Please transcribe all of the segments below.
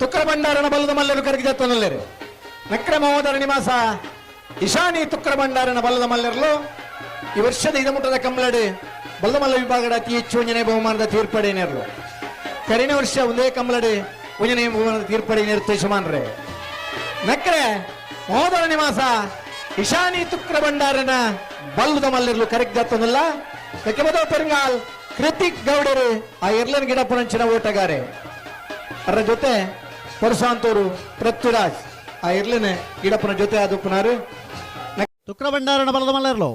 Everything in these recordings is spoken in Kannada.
ತುಕ್ರ ಭಂಡಾರನ ಬಲ್ಲದ ಮಲ್ಲರು ಕರಗಿದತ್ತನಲ್ಲೇರು ನಕ್ರ ಮಹೋದರ ನಿವಾಸ ಇಶಾನಿ ತುಕ್ರ ಭಂಡಾರನ ಬಲ್ಲದ ಮಲ್ಲರ್ಲು ಈ ವರ್ಷದ ಇದಮುಟ್ಟದ ಕಂಬಳಡು ಬಲ್ಲದ ಮಲ್ಲ ವಿಭಾಗದ ಅತಿ ಹೆಚ್ಚು ಒಂಜನೇ ಬಹುಮಾನದ ತೀರ್ಪಡೆನೇರ್ಲು ಕರಿನ ವರ್ಷ ಒಂದೇ ಕಂಬಳಡು ಒಂಜನೇ ಬಹುಮಾನದ ತೀರ್ಪಡೆನೇರು ಯಜಮಾನ್ರೆ ನಕ್ರೆ ಮಹೋದರ ನಿವಾಸ ಇಶಾನಿ ತುಕ್ರ ಭಂಡಾರನ ಬಲ್ಲದ ಮಲ್ಲರ್ಲು ಕರಗಿದತ್ತನಲ್ಲ ಕಕೆಮದ ಪೆರಂಗಾಲ್ ಕೃತಿಕ್ ಗೌಡರು ಆ ಇರ್ಲನ್ ಗಿಡಪ್ಪನಂಚಿನ ಓಟಗಾರೆ ಅದರ ಜೊತೆ ಪರಶಾಂತವರು ಪೃಥ್ವಿರಾಜ್ ಆ ಇರ್ಲಿನ ಗಿಡಪ್ಪನ ಜೊತೆ ಆದುಪ್ಪನಾರು ತುಕ್ರ ಭಂಡಾರನ ಬಲದ ಮಲ್ಲರ್ಲು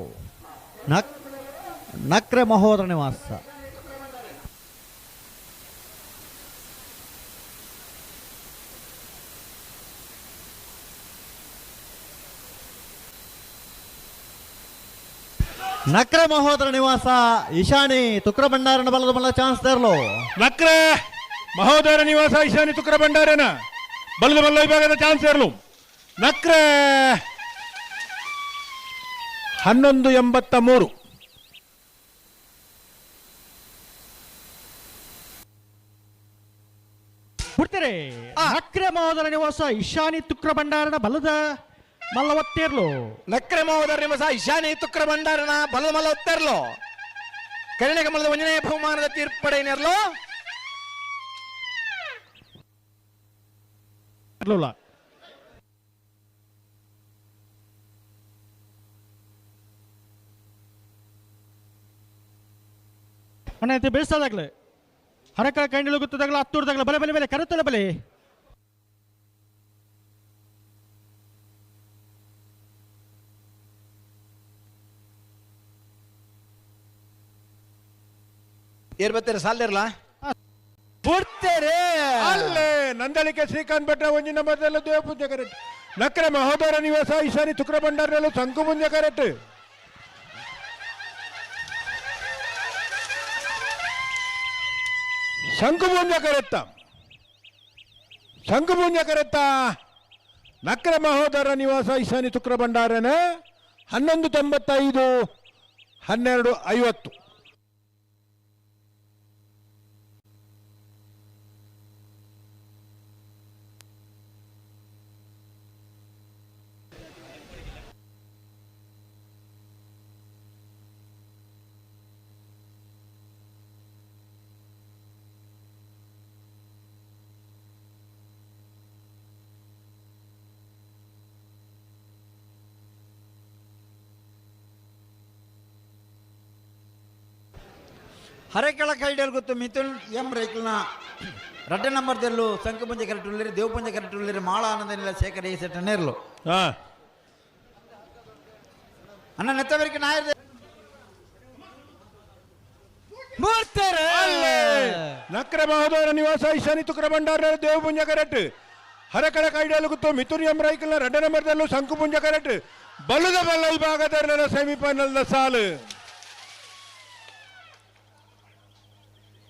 ನಕ್ರೆ ಮಹೋದರ ನಿವಾಸ ನಕ್ರೆ ಮಹೋದರ ನಿವಾಸ ಈಶಾನಿ ತುಕ್ರ ಭಂಡಾರನ ಬಲದ ಮಲ್ಲ ಚಾನ್ಸ್ ತೇರ್ಲು ನಕ್ರೆ ಮಹೋದರ ನಿವಾಸ ಈಶಾನಿ ತುಕ್ರ ಭಂಡಾರನ ಬಲದ ಮಲ್ಲ ವಿಭಾಗದ ಚಾನ್ಸ್ ಇರಲು ನಕ್ರೆ 1183 ಬಿಡ್ತೀರಿ ನಕ್ರೆ ಮಹೋದರ ನಿವಾಸ ಈಶಾನಿ ತುಕ್ರ ಭಂಡಾರನ ಬಲದ ಮಲ್ಲ ಒತ್ತೇರ್ಲು ನಕ್ರೆ ಮಹೋದರ ನಿವಾಸ ಇಶಾನಿ ತುಕ್ರ ಭಂಡಾರನ ಬಲದ ಮಲ್ಲ ಒತ್ತೇರ್ಲು ಕರಿಣ ಕಮಲದ ಒಂಜನೇ ಬಹುಮಾನದ ತೀರ್ಪಡೆನೇರ್ಲು ಅಣ್ಣ ಬೇಯಿಸೋದಾಗ್ಲೆ ಹರಕ ಕೈಂಡಿಲು ಗೊತ್ತದಾಗ್ಲ ಹತ್ತೂರ್ದಾಗ್ಲ ಬಲೆ ಬಲೆ ಬಲೆ ಕರೆತಲ್ಲ ಬಲೆ ಏರ್ ಬರ್ತಾರೆ ಸಾಲ್ದಿರಲ್ಲ ಬಿಡ್ತೇರೆ ಅಲ್ಲೇ ನಂದಳಿಕೆ ಶ್ರೀಕಾಂತ್ ಭಟ್ರ ಒಂಜಿ ನಂಬರ್ದಲ್ಲ ದೇವಪೂಜೆ ಕರೆಕ್ಟ್ ನಕ್ರೆ ಮಹೋದರ ನಿವಾಸ ಈಶಾನಿ ತುಕ್ರ ಭಂಡಾರನಲ್ಲೂ ಸಂಕು ಮುಂಜೆ ಕರೆಕ್ಟ್ ಶಂಕುಪುಂಜ ಕರೆತ್ತ ನಕ್ರೆ ಮಹೋದರ ನಿವಾಸ ಈಶಾನಿ ತುಕ್ರ ಭಂಡಾರನ 1195 1250 ಹರೇಕಳ ಕೈಡಲ್ ಗೊತ್ತು ಮಿಥುನ್ ಎಂ ರೈಕಲ್ನ ರಡ್ಡ ನಂಬರ್ದಲ್ಲೂ ಸಂಕುಪುಂಜ ಕರೆಕ್ಟ್ ಉಳ್ಳಿರಿ ದೇವಪುಂಜ ಕರೆಕ್ಟ್ ಉಳ್ಳಿರಿ ಮಾಳ ಆನಂದನಿಲ್ಲ ಶೇಖರ ಈ ಸೆಟ್ ನೇರ್ಲು ಅಣ್ಣ ನೆತ್ತವರಿಗೆ ನಾಯರ್ ನಕ್ರೆ ಮಹೋದರ ನಿವಾಸ ಈಶಾನಿ ತುಕ್ರ ಭಂಡಾರ ದೇವಪುಂಜ ಕರೆಕ್ಟ್ ಹರಕಳ ಕೈಡಲ್ ಗೊತ್ತು ಮಿಥುನ್ ಎಂ ರೈಕಲ್ನ ರಡ್ಡ ನಂಬರ್ದಲ್ಲೂ ಸಂಕುಪುಂಜ ಕರೆಕ್ಟ್ ಬಲ್ಲದ ಬಲ್ಲ ವಿಭಾಗದ ಸೆಮಿಫೈನಲ್ ಸಾಲು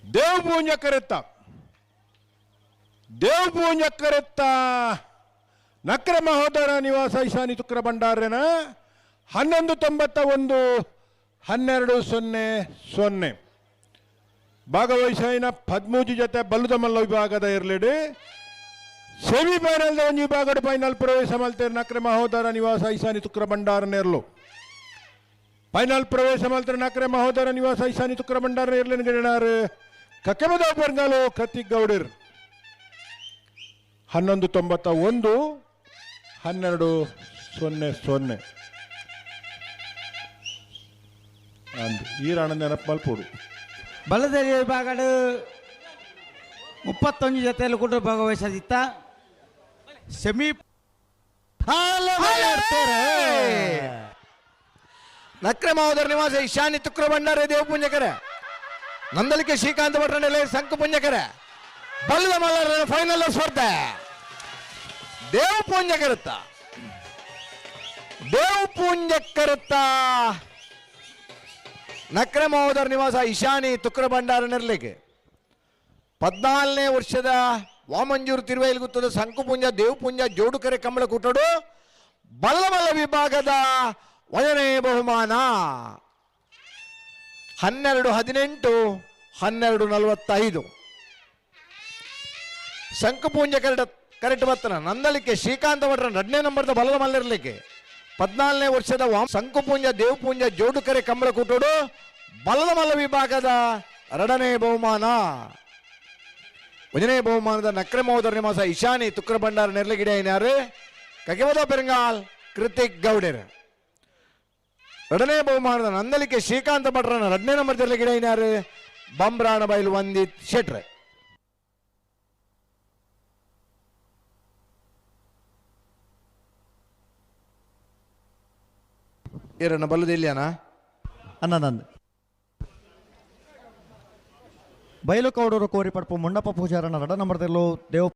ದೇವಪೂಂಜ ಕರೆತ್ತ ನಕ್ರೆ ಮಹೋದರ ನಿವಾಸ ಈಶಾನಿ ತುಕ್ರ ಭಂಡಾರನ 1191 1200 ಭಾಗವಹಿಸಿನ 13 ಜೊತೆ ಬಲ್ಲದ ಮಲ್ಲ ವಿಭಾಗದ ಇರಲಿಡಿ ಸೆಮಿಫೈನಲ್ ಒಂದು ವಿಭಾಗದ ಫೈನಲ್ ಪ್ರವೇಶ ಮಲ್ತೇರು ನಕ್ರೆ ಮಹೋದರ ನಿವಾಸ ಈಶಾನಿ ತುಕ್ರ ಭಂಡಾರನ ಇರಲು ಫೈನಲ್ ಪ್ರವೇಶ ಮಲ್ತೇರು ನಕ್ರೆ ಮಹೋದರ ನಿವಾಸ ಈಶಾನಿ ತುಕ್ರ ಭಂಡಾರನ ಇರಲಿನ ಗಿಡನಾರು ಕಕೆಮದ ಬರ್ಗಾಲು ಕತಿಕ್ ಗೌಡರ್ 1191 1200 ಅಂದು ಈ ರಾಣ ನೆನಪು ಮಲ್ಪೋಡು ಬಲದ ವಿಭಾಗಡು 31 ಜೊತೆಯಲ್ಲಿ ಕೂಡ ಭಾಗವಹಿಸದಿತ್ತ ಸೆಮಿ ನಕ್ರೆ ಮಹೋದರ ನಿವಾಸ ಇಶಾನಿ ತುಕ್ರ ಭಂಡಾರ ದೇವಪುಂಜಕರ ನಂದಳಿಕೆ ಶ್ರೀಕಾಂತ್ ಭಟ್ರ ಸಂಕು ಪುಂಜಕರ ಬಲ್ಲದ ಮಲ್ಲರ ಫೈನಲ್ ಸ್ಪರ್ಧೆ ದೇವಪುಂಜ ಕರುತ್ತ ನಕ್ರೆ ಮಹೋದರ ನಿವಾಸ ಇಶಾನಿ ತುಕ್ರ ಭಂಡಾರ ನಿರ್ಲಿಕ್ಕೆ 14ನೇ ವರ್ಷದ ವಾಮಂಜೂರು ತಿರುವೈಲು ಗುತ್ತದ ಸಂಕುಪುಂಜ ದೇವಪುಂಜ ಜೋಡುಕರೆ ಕಂಬಳ ಕೂಟಡು ಬಲ್ಲಮಲ್ಲ ವಿಭಾಗದ 1ನೇ ಬಹುಮಾನ 12-18 12:45 ಶಂಕುಪೂಂಜ ಕರೆಕ್ಟ್ ಬರ್ತನ ನಂದಲಿಕ್ಕೆ ಶ್ರೀಕಾಂತ ಭಟ್ರ 2ನೇ ನಂಬರ್ದ ಬಲದ ಮಲ್ಲಿರಲಿಕ್ಕೆ 14ನೇ ವರ್ಷದ ಶಂಕುಪೂಂಜ ದೇವಪೂಂಜ ಜೋಡುಕರೆ ಕಂಬಳ ಕೂಟೋಡು ಬಲದ ಮಲ್ಲ ವಿಭಾಗದ 2ನೇ ಬಹುಮಾನ. 1ನೇ ಬಹುಮಾನದ ನಕ್ರೆ ಮಹೋದರ ನಿವಾಸ ಇಶಾನಿ ತುಕ್ರ ಭಂಡಾರ ನೆರ್ಲಗಿಡ ಏನಾರು ಕಗೆವದ ಪೆರಂಗಾಲ್ ಕೃತಿಕ್ ಗೌಡರ್. 2ನೇ ಬಹುಮಾನದ ನಂದಲಿಕೆ ಶ್ರೀಕಾಂತ ಭಟ್ರನ 2ನೇ ನಂಬರ್ ನೆರ್ಲಗಿಡ ಏನಾರು ಬಂಬ್ರಾಣ ಬೈಲು ವಂದಿತ್ ಶೆಟ್ರೆ. ಇರಣ್ಣ ಬಲ್ಲದಿಲ್ಯಾನ ಅನ್ನನಂದ್ ಬಯಲು ಕೌಡೂರು ಕೋರಿ ಪಡ್ಪು ಮುಂಡಪ್ಪ ಪೂಜಾರನ 2 ನಂಬರ್ದಲ್ಲೂ ದೇವ